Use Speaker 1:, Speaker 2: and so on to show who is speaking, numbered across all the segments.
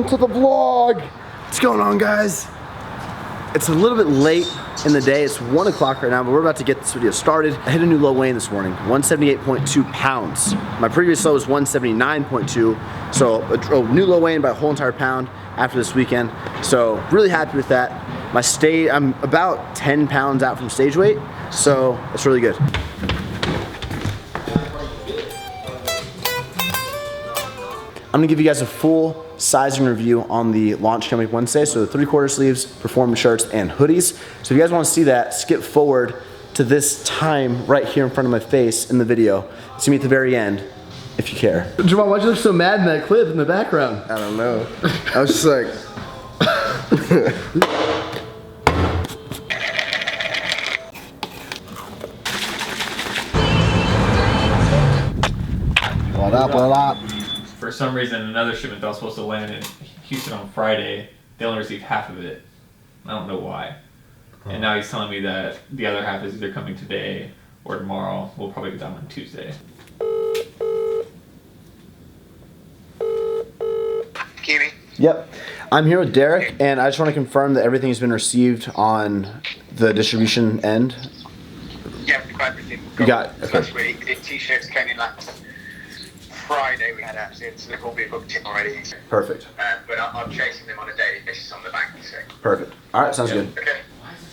Speaker 1: welcome to the vlog. What's going on, guys? It's a little bit late in the day. It's 1 o'clock right now, but we're about to get this video started. I hit a new low weigh-in this morning, 178.2 pounds. My previous low was 179.2, so a new low weigh-in by a whole entire pound after this weekend. So really happy with that. I'm about 10 pounds out from stage weight, so it's really good. I'm gonna give you guys a full sizing review on the launch coming Wednesday. So the 3/4 sleeves, performance shirts, and hoodies. So if you guys wanna see that, skip forward to this time right here in front of my face in the video. See me at the very end, if you care.
Speaker 2: Jamal, why'd you look so mad in that clip in the background?
Speaker 1: I don't know. I was just like... What up?
Speaker 3: For some reason, another shipment that was supposed to land in Houston on Friday, they only received half of it. I don't know why. And now he's telling me that the other half is either coming today or tomorrow. We'll probably get down on Tuesday.
Speaker 4: Kiwi?
Speaker 1: Yep. I'm here with Derek, and I just want to confirm that everything has been received on the distribution end.
Speaker 4: Yeah, quite everything.
Speaker 1: You got it. Okay.
Speaker 4: Last week, the t-shirts came in last Friday. We had accidents, so they've all been booked in already.
Speaker 1: Perfect.
Speaker 4: But I'm chasing them on a daily basis on the bank. So.
Speaker 1: Perfect. All right, sounds good.
Speaker 4: Okay.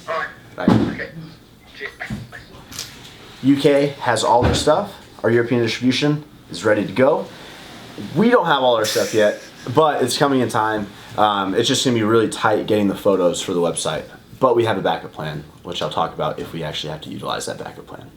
Speaker 4: All right.
Speaker 1: Bye.
Speaker 4: Okay. Cheers. Bye.
Speaker 1: UK has all their stuff. Our European distribution is ready to go. We don't have all our stuff yet, but it's coming in time. It's just gonna be really tight getting the photos for the website. But we have a backup plan, which I'll talk about if we actually have to utilize that backup plan.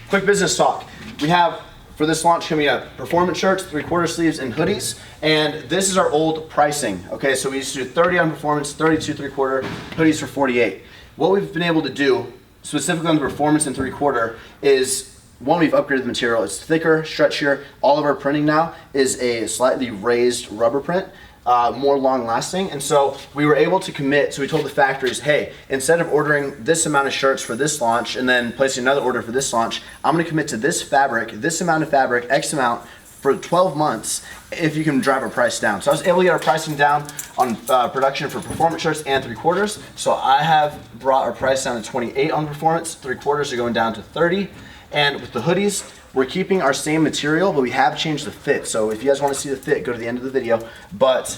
Speaker 1: Quick business talk. We have, for this launch, coming up, performance shirts, 3/4 sleeves, and hoodies. And this is our old pricing. Okay, so we used to do 30 on performance, 32 3/4, hoodies for 48. What we've been able to do, specifically on the performance and 3/4, is one, we've upgraded the material. It's thicker, stretchier. All of our printing now is a slightly raised rubber print. More long lasting, and so we were able to commit. So we told the factories, hey, instead of ordering this amount of shirts for this launch and then placing another order for this launch, I'm going to commit to this fabric, this amount of fabric, X amount for 12 months if you can drive our price down. So I was able to get our pricing down on production for performance shirts and 3/4. So I have brought our price down to 28 on performance, 3/4 are going down to 30, and with the hoodies, we're keeping our same material, but we have changed the fit. So if you guys want to see the fit, go to the end of the video. But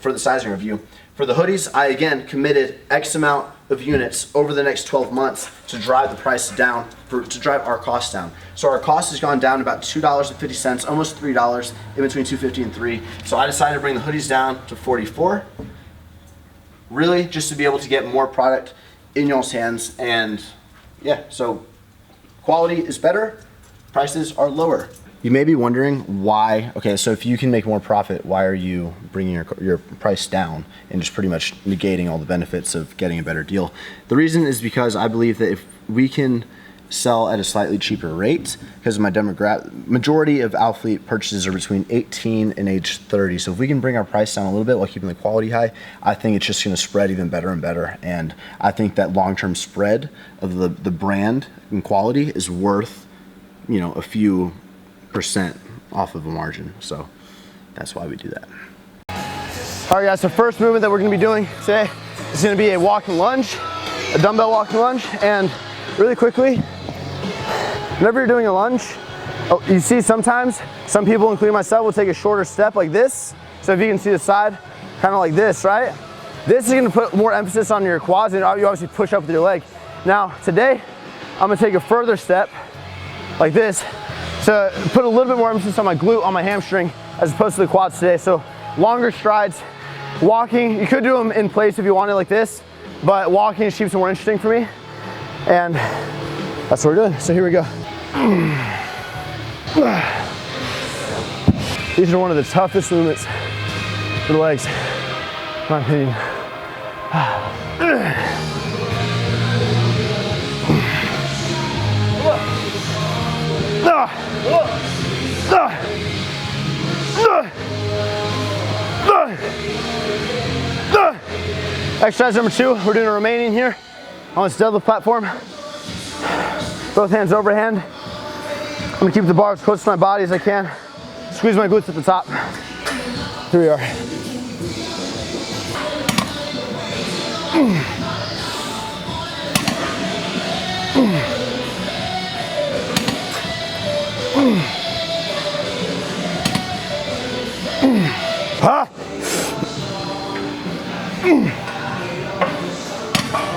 Speaker 1: for the sizing review, for the hoodies, I again committed X amount of units over the next 12 months to drive the price down, to drive our cost down. So our cost has gone down about $2.50, almost $3, in between $2.50 and $3. So I decided to bring the hoodies down to 44. Really, just to be able to get more product in y'all's hands. And yeah, so quality is better. Prices are lower. You may be wondering why, okay, so if you can make more profit, why are you bringing your price down and just pretty much negating all the benefits of getting a better deal? The reason is because I believe that if we can sell at a slightly cheaper rate, because my majority of Alphalete purchases are between 18 and age 30. So if we can bring our price down a little bit while keeping the quality high, I think it's just gonna spread even better and better. And I think that long-term spread of the brand and quality is worth, you know, a few % off of a margin. So that's why we do that. All right, guys, so first movement that we're gonna be doing today is gonna be a walking lunge, a dumbbell walking lunge. And really quickly, whenever you're doing a lunge, you see sometimes some people, including myself, will take a shorter step like this. So if you can see the side, kind of like this, right? This is gonna put more emphasis on your quads, and you obviously push up with your leg. Now, today, I'm gonna take a further step like this to put a little bit more emphasis on my glute, on my hamstring, as opposed to the quads today. So longer strides, walking. You could do them in place if you wanted like this, but walking just keeps it more interesting for me. And that's what we're doing. So here we go. These are one of the toughest movements for the legs, in my opinion. Exercise number 2, we're doing a remaining here on this deadlift platform. Both hands overhand. I'm gonna keep the bar as close to my body as I can. Squeeze my glutes at the top. Here we are.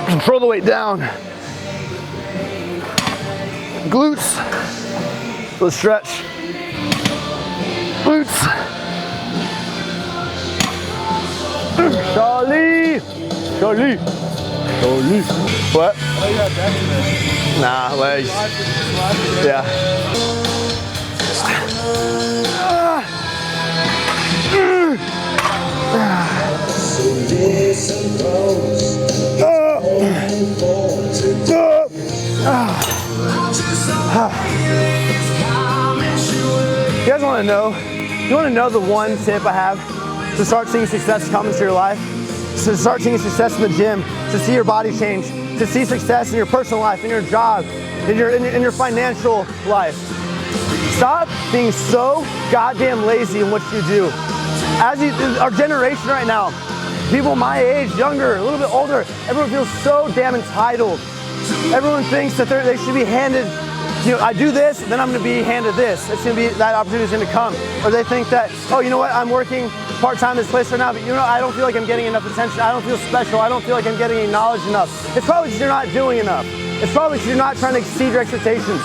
Speaker 2: Control the weight down. Glutes. Let's stretch. Glutes. Charlie. Charlie. Charlie. What? Nah, legs. Yeah. You guys want to know? You want to know the one tip I have to start seeing success come into your life? To start seeing success in the gym, to see your body change, to see success in your personal life, in your job, in your financial life. Stop being so goddamn lazy in what you do. Our generation right now, people my age, younger, a little bit older, everyone feels so damn entitled. Everyone thinks that they should be handed, you know, I do this, then I'm going to be handed this. It's going to be, that opportunity is going to come. Or they think that, oh, you know what, I'm working part-time in this place right now, but you know, I don't feel like I'm getting enough attention. I don't feel special. I don't feel like I'm getting any knowledge enough. It's probably because you're not doing enough. It's probably because you're not trying to exceed your expectations.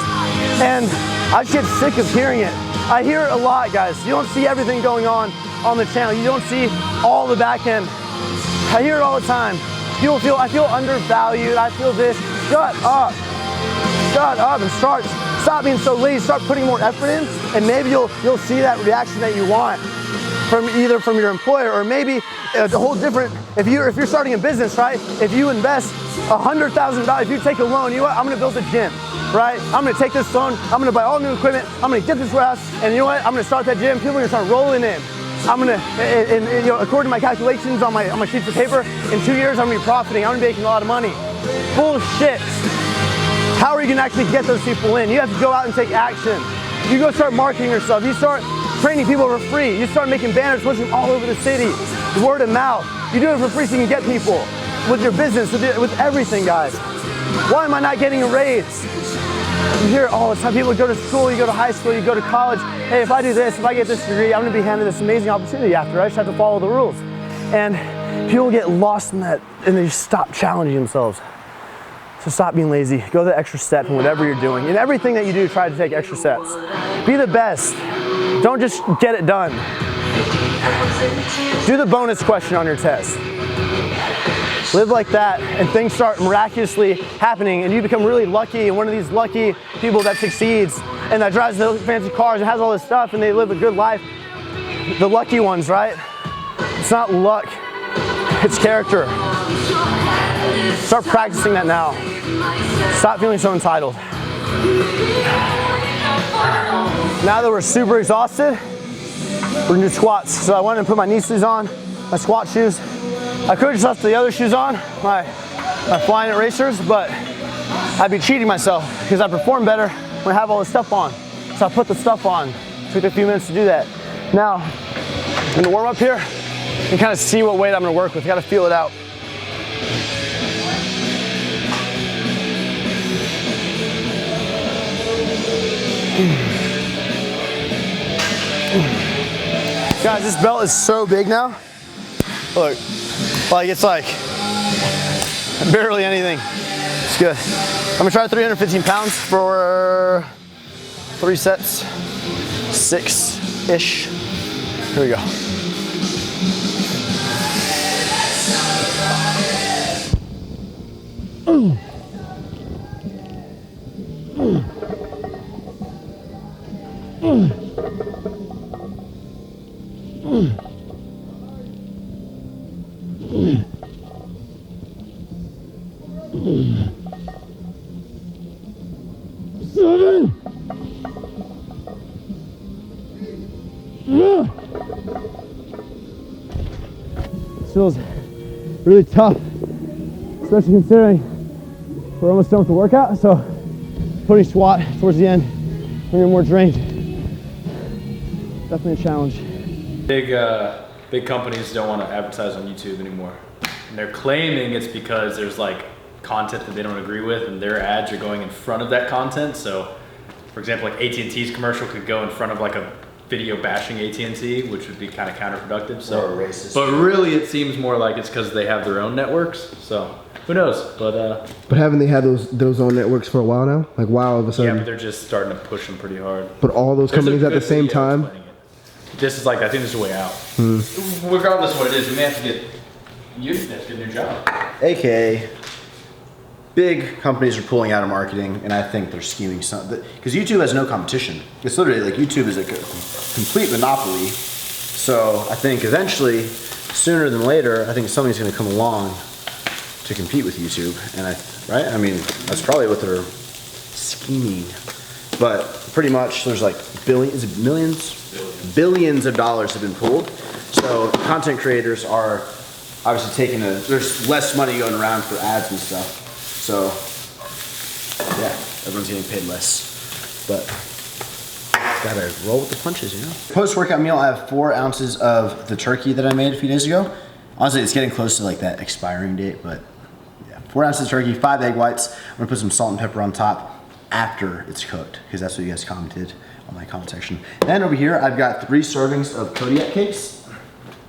Speaker 2: And I just get sick of hearing it. I hear it a lot, guys. You don't see everything going on the channel. You don't see all the back end. I hear it all the time. People feel, I feel undervalued. I feel this. Shut up. Shut up and stop being so lazy. Start putting more effort in, and maybe you'll see that reaction that you want from either from your employer, or maybe a whole different, if you're starting a business, right? If you invest $100,000, if you take a loan, you know what? I'm gonna build a gym, right? I'm gonna take this loan, I'm gonna buy all new equipment, I'm gonna get this warehouse, and you know what? I'm gonna start that gym, people are gonna start rolling in. I'm gonna, and you know, according to my calculations on my sheets of paper, in 2 years I'm gonna be profiting, I'm gonna be making a lot of money. Bullshit. How are you gonna actually get those people in? You have to go out and take action. You go start marketing yourself, you start training people for free, you start making banners, pushing all over the city, word of mouth. You do it for free so you can get people with your business, with everything, guys. Why am I not getting a raise? You hear it all the time. People go to school, you go to high school, you go to college. Hey, if I do this, if I get this degree, I'm gonna be handed this amazing opportunity after. I just have to follow the rules. And people get lost in that and they stop challenging themselves. So stop being lazy. Go the extra step in whatever you're doing. In everything that you do, try to take extra steps. Be the best. Don't just get it done. Do the bonus question on your test. Live like that, and things start miraculously happening, and you become really lucky, and one of these lucky people that succeeds and that drives those fancy cars and has all this stuff, and they live a good life. The lucky ones, right? It's not luck, it's character. Start practicing that now. Stop feeling so entitled. Now that we're super exhausted, we're gonna do squats. So I wanted to put my knee sleeves on, my squat shoes. I could have just left the other shoes on, my flying at racers, but I'd be cheating myself because I perform better when I have all this stuff on. So I put the stuff on. Took a few minutes to do that. Now, I'm gonna warm up here and kind of see what weight I'm gonna work with. I gotta feel it out. Guys, this belt is so big now. Look, like it's like barely anything. It's good. I'm gonna try 315 pounds for 3 sets, 6-ish. Here we go. This feels really tough, especially considering we're almost done with the workout. So putting squat towards the end when you're more drained, definitely a challenge.
Speaker 5: Big companies don't want to advertise on YouTube anymore. And they're claiming it's because there's like content that they don't agree with, and their ads are going in front of that content. So, for example, like AT&T's commercial could go in front of like a video bashing AT&T, which would be kind of counterproductive. So,
Speaker 1: Or racist.
Speaker 5: but really, it seems more like it's because they have their own networks. So, who knows? But
Speaker 2: haven't they had those own networks for a while now? Like, wow, all of a
Speaker 5: yeah,
Speaker 2: sudden.
Speaker 5: but they're just starting to push them pretty hard.
Speaker 2: But all those
Speaker 5: There's a
Speaker 2: companies at the
Speaker 5: good
Speaker 2: same
Speaker 5: video
Speaker 2: time.
Speaker 5: explaining it. This is like, I think this is a way out. Regardless of what it is, we may have to get you to get a new job.
Speaker 1: AKA, big companies are pulling out of marketing, and I think they're scheming something. Because YouTube has no competition. It's literally like YouTube is a complete monopoly. So I think eventually, sooner than later, I think somebody's going to come along to compete with YouTube, and right? I mean, that's probably what they're scheming. But pretty much, there's like billions of dollars have been pulled. So content creators are obviously there's less money going around for ads and stuff. So yeah, everyone's getting paid less. But gotta roll with the punches, you know? Post-workout meal, I have 4 ounces of the turkey that I made a few days ago. Honestly, it's getting close to like that expiring date, but yeah. 4 ounces of turkey, 5 egg whites. I'm gonna put some salt and pepper on top after it's cooked, because that's what you guys commented on my comment section. Then over here, I've got 3 servings of Kodiak cakes,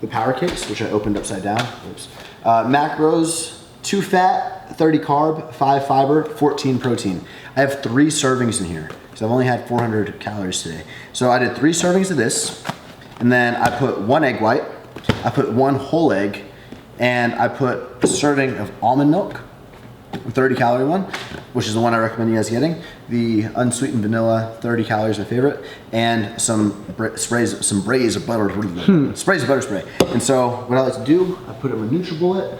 Speaker 1: the power cakes, which I opened upside down. Oops. Macros, 2 fat, 30 carb, 5 fiber, 14 protein. I have 3 servings in here, because I've only had 400 calories today. So I did 3 servings of this, and then I put 1 egg white, I put 1 whole egg, and I put a serving of almond milk, a 30 calorie one, which is the one I recommend you guys getting. The unsweetened vanilla, 30 calories, my favorite, and some sprays of butter, sprays of butter spray. And so what I like to do, I put it in my NutriBullet,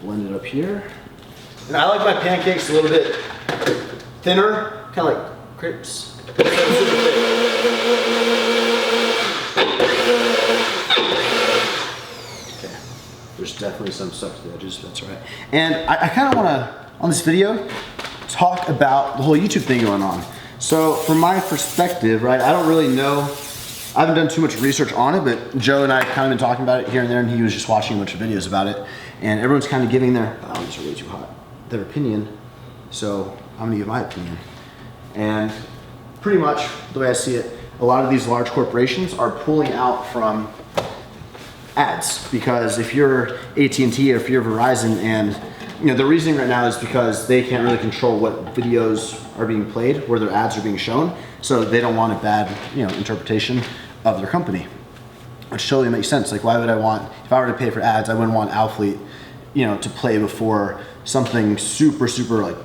Speaker 1: blend it up here. And I like my pancakes a little bit thinner, kind of like crepes. Okay, there's definitely some stuff to the edges, that's right. And I kind of want to, on this video, talk about the whole YouTube thing going on. So from my perspective, right, I don't really know, I haven't done too much research on it, but Joe and I have kind of been talking about it here and there, and he was just watching a bunch of videos about it, and everyone's kind of giving their, oh, these are way too hot, their opinion. So I'm gonna give my opinion. And pretty much the way I see it, a lot of these large corporations are pulling out from ads, because if you're AT&T or if you're Verizon, and you know the reasoning right now is because they can't really control what videos are being played, where their ads are being shown, so they don't want a bad, you know, interpretation of their company, which totally makes sense. Like, why would I want, if I were to pay for ads, I wouldn't want Alphalete, you know, to play before something super like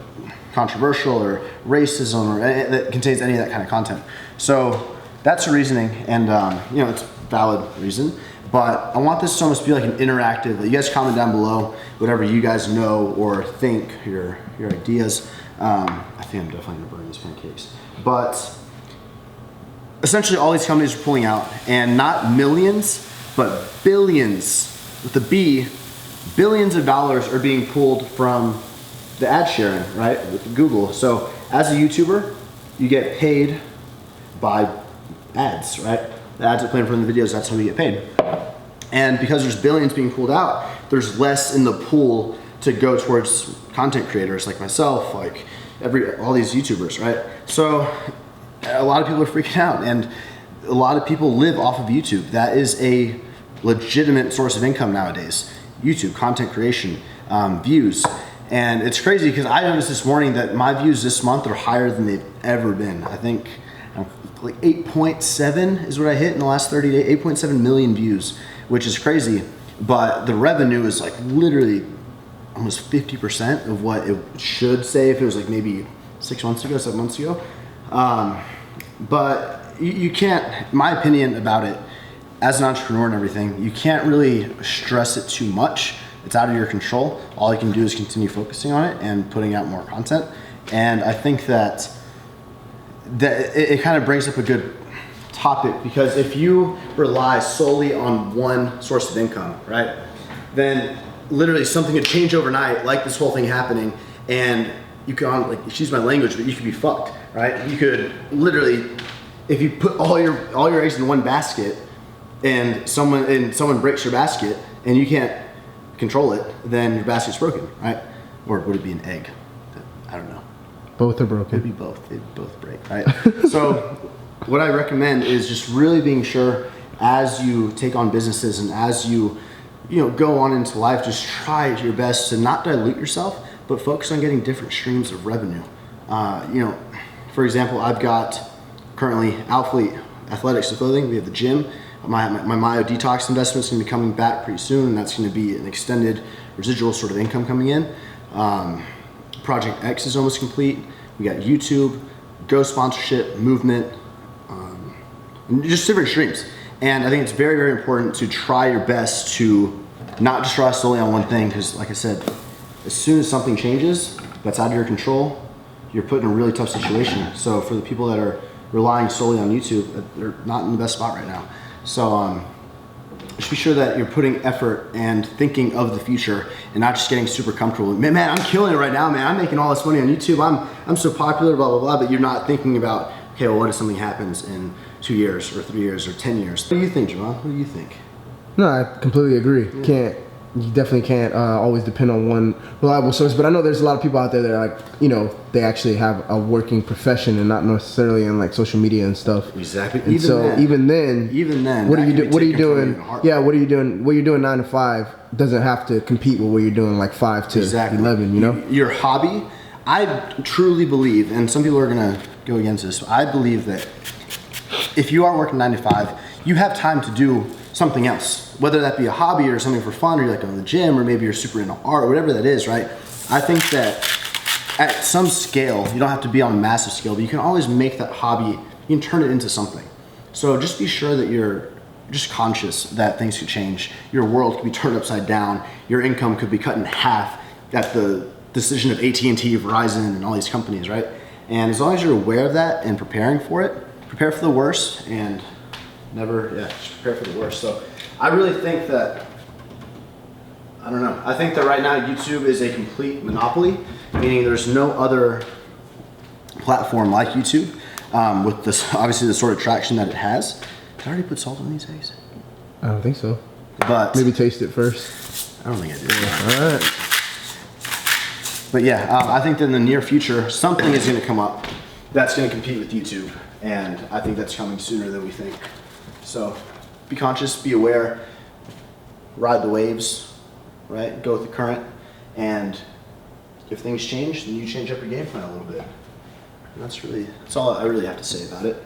Speaker 1: controversial or racism or that contains any of that kind of content. So that's the reasoning, and you know, it's a valid reason. But I want this to almost be like an interactive. You guys comment down below whatever you guys know or think, your ideas. I think I'm definitely gonna burn these pancakes. But essentially, all these companies are pulling out, and not millions, but billions with a B. Billions of dollars are being pulled from the ad sharing, right, with Google. So as a YouTuber, you get paid by ads, right? The ads that play in front of the videos, that's how we get paid. And because there's billions being pulled out, there's less in the pool to go towards content creators like myself, like all these YouTubers, right? So a lot of people are freaking out, and a lot of people live off of YouTube. That is a legitimate source of income nowadays. YouTube, content creation, views. And it's crazy because I noticed this morning that my views this month are higher than they've ever been. I think like 8.7 is what I hit in the last 30 days, 8.7 million views, which is crazy. But the revenue is like literally almost 50% of what it should say if it was like maybe 6 months ago, 7 months ago. But you can't, my opinion about it, as an entrepreneur and everything, you can't really stress it too much. It's out of your control. All you can do is continue focusing on it and putting out more content. And I think that it kind of brings up a good topic, because if you rely solely on one source of income, right, then literally something could change overnight, like this whole thing happening, and you can, like, excuse my language, but you could be fucked, right? You could literally, if you put all your eggs in one basket, and someone breaks your basket, and you can't control it, then your basket's broken, right? Or would it be an egg? I don't know.
Speaker 2: Both are broken.
Speaker 1: It'd be both. They'd both break, right? So what I recommend is just really being sure as you take on businesses and as you go on into life, just try your best to not dilute yourself, but focus on getting different streams of revenue. For example, I've got currently Alphalete Athletics and Clothing. We have the gym. My Myo Detox investment's gonna be coming back pretty soon, and that's gonna be an extended residual sort of income coming in. Project X is almost complete. We got YouTube, Go sponsorship, movement, and just different streams. And I think it's very, very important to try your best to not just rely solely on one thing, because like I said, as soon as something changes that's out of your control, you're put in a really tough situation. So for the people that are relying solely on YouTube, they're not in the best spot right now. So just be sure that you're putting effort and thinking of the future and not just getting super comfortable. Man, I'm killing it right now, man. I'm making all this money on YouTube. I'm so popular, blah, blah, blah, but you're not thinking about, okay, well, what if something happens in 2 years or 3 years or 10 years? What do you think, Javon? What do you think?
Speaker 2: No, I completely agree.
Speaker 1: Yeah.
Speaker 2: You definitely can't always depend on one reliable source, but I know there's a lot of people out there that are like, they actually have a working profession and not necessarily in like social media and stuff.
Speaker 1: Exactly.
Speaker 2: And even then,
Speaker 1: what are you doing?
Speaker 2: What are you doing? Yeah, what are you doing? What you're doing 9 to 5 doesn't have to compete with what you're doing like 5 to 11. You know,
Speaker 1: your hobby. I truly believe, and some people are gonna go against this. I believe that if you are working 9 to 5, you have time to do something else, whether that be a hobby or something for fun, or you're like going to the gym, or maybe you're super into art, or whatever that is, right? I think that at some scale, you don't have to be on a massive scale, but you can always make that hobby, you can turn it into something. So just be sure that you're just conscious that things could change. Your world could be turned upside down. Your income could be cut in half at the decision of Attn, Verizon, and all these companies, right? And as long as you're aware of that and preparing for it, prepare for the worst and just prepare for the worst. So I really think that, I don't know, I think that right now YouTube is a complete monopoly, meaning there's no other platform like YouTube with this, obviously the sort of traction that it has. Did I already put salt on these eggs?
Speaker 2: I don't think so.
Speaker 1: But
Speaker 2: maybe taste it first.
Speaker 1: I don't think I did.
Speaker 2: All right.
Speaker 1: But yeah, I think that in the near future, something is going to come up that's going to compete with YouTube. And I think that's coming sooner than we think. So be conscious, be aware, ride the waves, right? Go with the current. And if things change, then you change up your game plan a little bit. And that's all I really have to say about it.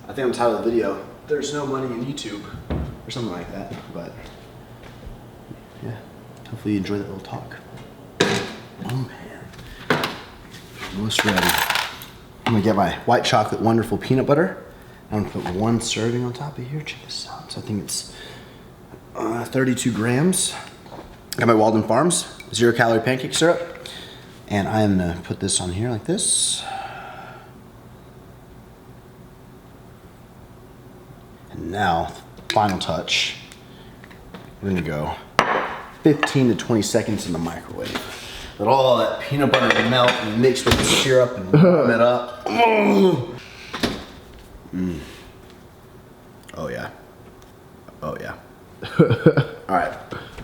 Speaker 1: I think I'm titled of the video, "There's no money in YouTube," or something like that. But yeah, hopefully you enjoy that little talk. Oh man, almost ready. I'm gonna get my white chocolate wonderful peanut butter. I'm gonna put 1 serving on top of here. Check this out. So I think it's 32 grams. Got my Walden Farms 0-calorie pancake syrup. And I'm gonna put this on here like this. And now, final touch. We're gonna go 15 to 20 seconds in the microwave. Let all that peanut butter melt and mix with the syrup and warm it up. Oh yeah. Oh yeah. All right.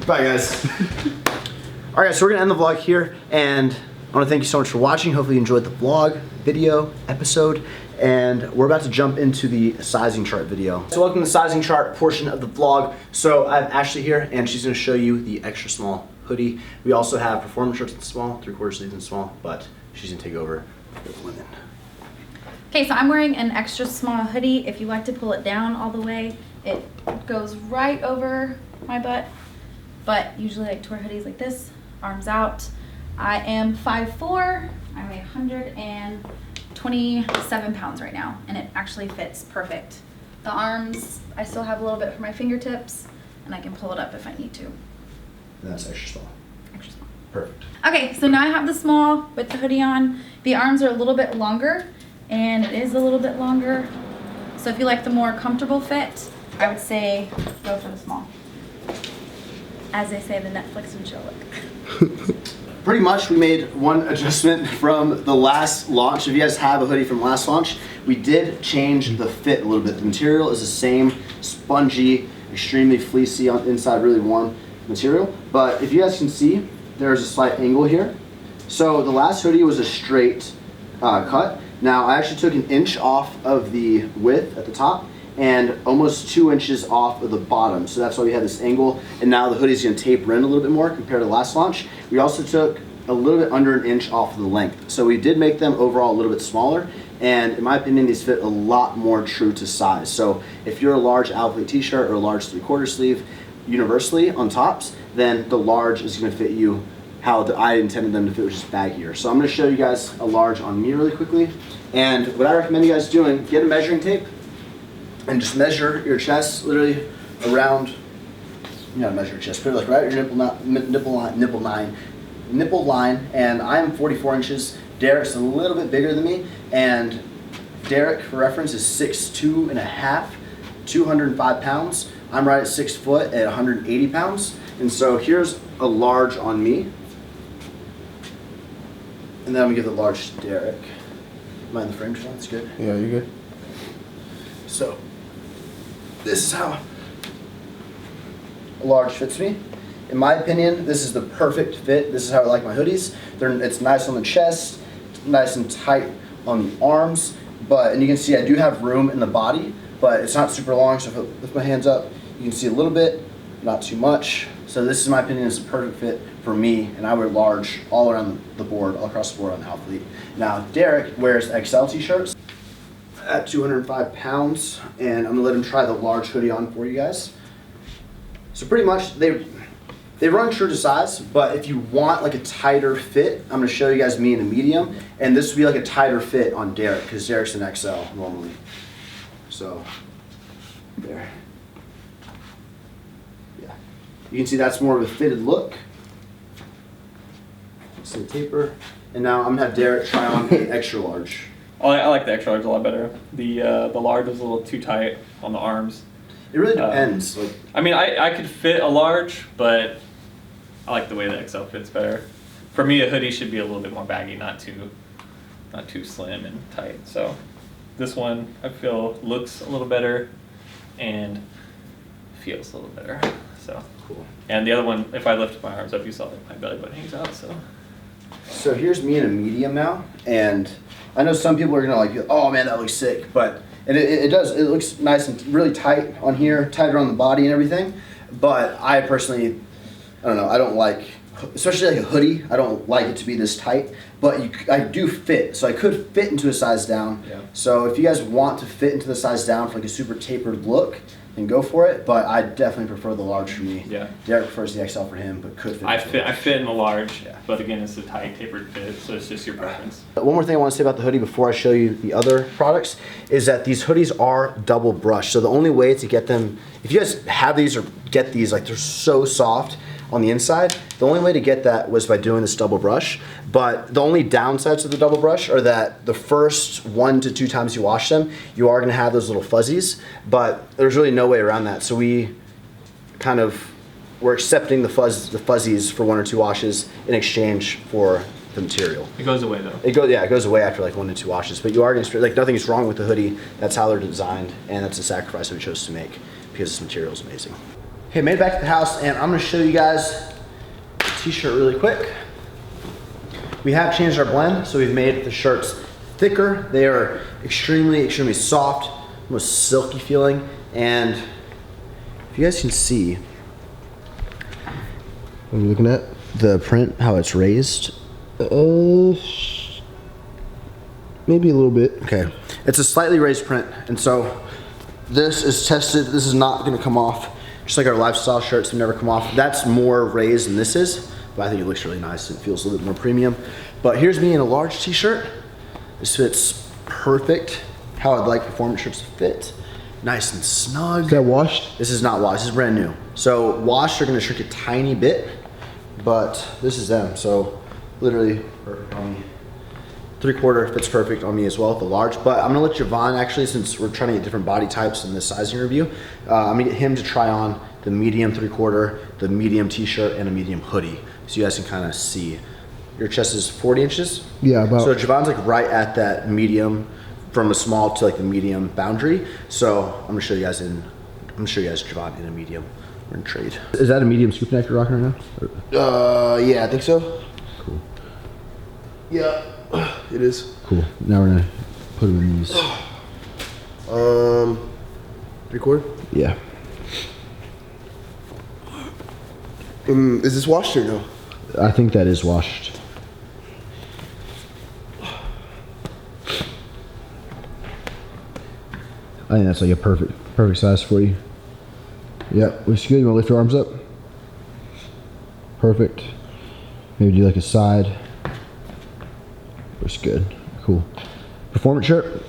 Speaker 1: Bye guys. All right, so we're gonna end the vlog here, and I wanna thank you so much for watching. Hopefully you enjoyed the vlog, video, episode, and we're about to jump into the sizing chart video. So welcome to the sizing chart portion of the vlog. So I have Ashley here, and she's gonna show you the extra small hoodie. We also have performance shirts in small, 3/4 sleeves in small, but she's gonna take over for the women.
Speaker 6: Okay, so I'm wearing an extra small hoodie. If you like to pull it down all the way, it goes right over my butt. But usually I like to wear hoodies like this, arms out. I am 5'4", I weigh 127 pounds right now, and it actually fits perfect. The arms, I still have a little bit for my fingertips, and I can pull it up if I need to.
Speaker 1: And that's extra small.
Speaker 6: Extra small.
Speaker 1: Perfect.
Speaker 6: Okay, so now I have the small with the hoodie on. The arms are a little bit longer, and it is a little bit longer. So if you like the more comfortable fit, I would say go for the small. As they say, the Netflix and chill look.
Speaker 1: Pretty much we made one adjustment from the last launch. If you guys have a hoodie from last launch, we did change the fit a little bit. The material is the same, spongy, extremely fleecy on inside, really warm material. But if you guys can see, there's a slight angle here. So the last hoodie was a straight cut. Now I actually took an inch off of the width at the top and almost 2 inches off of the bottom. So that's why we had this angle. And now the hoodie's gonna taper in a little bit more compared to the last launch. We also took a little bit under an inch off of the length. So we did make them overall a little bit smaller. And in my opinion, these fit a lot more true to size. So if you're a large Alphalete t-shirt or a large 3/4 sleeve universally on tops, then the large is gonna fit you how I intended them to fit, which is baggier. So I'm gonna show you guys a large on me really quickly. And what I recommend you guys doing, get a measuring tape and just measure your chest literally around, you gotta measure your chest, put it like right at your nipple line, and I'm 44 inches. Derek's a little bit bigger than me, and Derek, for reference, is 6'2 and a half, 205 pounds. I'm right at 6 foot at 180 pounds. And so here's a large on me. And then I'm gonna give the large to Derek. Am I in the frame, Sean? That's good.
Speaker 2: Yeah, you're good.
Speaker 1: So, this is how a large fits me. In my opinion, this is the perfect fit. This is how I like my hoodies. It's nice on the chest, nice and tight on the arms, and you can see I do have room in the body, but it's not super long, so if I lift my hands up, you can see a little bit, not too much. So this is my opinion, is a perfect fit for me, and I wear large all around the board, all across the board on the Alphalete. Now, Derek wears XL t-shirts at 205 pounds, and I'm gonna let him try the large hoodie on for you guys. So pretty much, they run true to size, but if you want like a tighter fit, I'm gonna show you guys me in a medium, and this would be like a tighter fit on Derek, because Derek's an XL normally. So, there. Yeah. You can see that's more of a fitted look. See the taper. And now I'm gonna have Derek try on the extra large.
Speaker 3: Oh, I like the extra large a lot better. The large was a little too tight on the arms.
Speaker 1: It really depends.
Speaker 3: I mean, I could fit a large, but I like the way the XL fits better. For me, a hoodie should be a little bit more baggy, not too slim and tight. So this one I feel looks a little better and feels a little better. So
Speaker 1: cool.
Speaker 3: And the other one, if I lift my arms up, you saw that my belly button hangs out.
Speaker 1: So here's me in a medium now, and I know some people are gonna like, oh man, that looks sick, but it does. It looks nice and really tight on here, tighter on the body and everything. But I personally, I don't know. I don't like, especially like a hoodie. I don't like it to be this tight. But I do fit, so I could fit into a size down.
Speaker 3: Yeah.
Speaker 1: So if you guys want to fit into the size down for like a super tapered look, then go for it. But I definitely prefer the large for me.
Speaker 3: Yeah.
Speaker 1: Derek prefers the XL for him, but could fit.
Speaker 3: I fit in the large, yeah. But again, it's a tight tapered fit, so it's just your preference.
Speaker 1: One more thing I want to say about the hoodie before I show you the other products is that these hoodies are double brushed. So the only way to get them, if you guys have these or get these, like they're so soft on the inside, the only way to get that was by doing this double brush. But the only downsides of the double brush are that the first 1 to 2 times you wash them, you are gonna have those little fuzzies, but there's really no way around that. So we're accepting the fuzzies for 1 or 2 washes in exchange for the material.
Speaker 3: It goes away though.
Speaker 1: It goes away after like 1 to 2 washes, but you are gonna, like nothing's wrong with the hoodie. That's how they're designed, and that's a sacrifice that we chose to make because this material is amazing. Okay, made it back to the house, and I'm gonna show you guys the t-shirt really quick. We have changed our blend, so we've made the shirts thicker. They are extremely, extremely soft, almost silky feeling, and if you guys can see, what are we looking at? The print, how it's raised. Maybe a little bit. Okay, it's a slightly raised print, and so this is tested. This is not gonna come off. Just like our lifestyle shirts have never come off. That's more raised than this is, but I think it looks really nice. It feels a little bit more premium. But here's me in a large t-shirt. This fits perfect how I'd like performance shirts to fit. Nice and snug.
Speaker 2: Is that washed?
Speaker 1: This is not washed, this is brand new. So washed are gonna shrink a tiny bit, but this is them. So literally perfect on me. 3/4 fits perfect on me as well, the large. But I'm gonna let Javon actually, since we're trying to get different body types in this sizing review, I'm gonna get him to try on the medium 3/4, the medium t-shirt, and a medium hoodie. So you guys can kind of see. Your chest is 40 inches?
Speaker 2: Yeah, about.
Speaker 1: So Javon's like right at that medium, from a small to like the medium boundary. So I'm gonna show you guys in I'm gonna show you guys Javon in a medium. We're in trade. Is that a medium scoop neck you're rocking right now?
Speaker 2: Yeah, I think so.
Speaker 1: Cool.
Speaker 2: Yeah, it is.
Speaker 1: Cool. Now we're gonna put them in these.
Speaker 2: 3/4?
Speaker 1: Yeah.
Speaker 2: Is this washed or no?
Speaker 1: I think that is washed. I think that's like a perfect size for you. Yep, looks good. You wanna lift your arms up? Perfect. Maybe do like a side. Looks good. Cool. Performance shirt.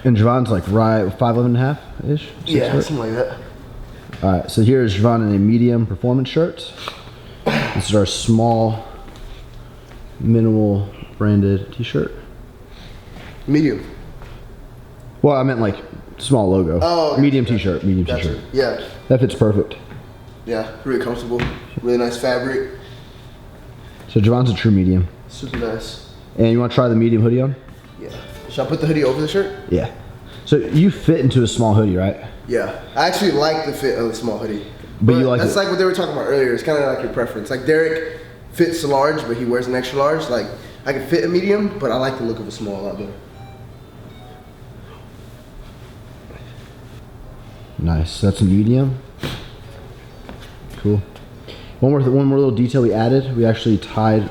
Speaker 1: And Javon's like right 5'11.5-ish?
Speaker 2: Yeah, something like that.
Speaker 1: Alright, so here's Javon in a medium performance shirt. This is our small, minimal branded t-shirt.
Speaker 2: Medium.
Speaker 1: Well, I meant like small logo.
Speaker 2: Oh, okay.
Speaker 1: Medium t-shirt, medium
Speaker 2: Gotcha.
Speaker 1: t-shirt.
Speaker 2: Yeah.
Speaker 1: That fits perfect.
Speaker 2: Yeah, really comfortable. Really nice fabric.
Speaker 1: So Javon's a true medium.
Speaker 2: Super nice.
Speaker 1: And you want to try the medium hoodie on?
Speaker 2: Yeah. Should I put the hoodie over the shirt?
Speaker 1: Yeah. So you fit into a small hoodie, right?
Speaker 2: Yeah. I actually like the fit of the small hoodie.
Speaker 1: But you like
Speaker 2: that's
Speaker 1: it.
Speaker 2: like what they were talking about earlier. It's kind of like your preference. Like Derek fits a large, but he wears an extra large. Like I can fit a medium, but I like the look of a small a lot better.
Speaker 1: Nice. That's a medium. Cool. One more little detail we added. We actually tied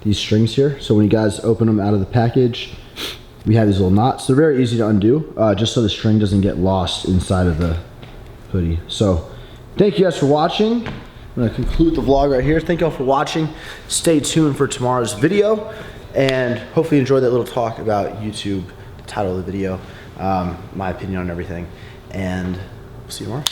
Speaker 1: these strings here. So when you guys open them out of the package, we have these little knots. They're very easy to undo, just so the string doesn't get lost inside of the hoodie. So thank you guys for watching. I'm gonna conclude the vlog right here. Thank y'all for watching. Stay tuned for tomorrow's video, and hopefully enjoy that little talk about YouTube, the title of the video, my opinion on everything, and we'll see you tomorrow.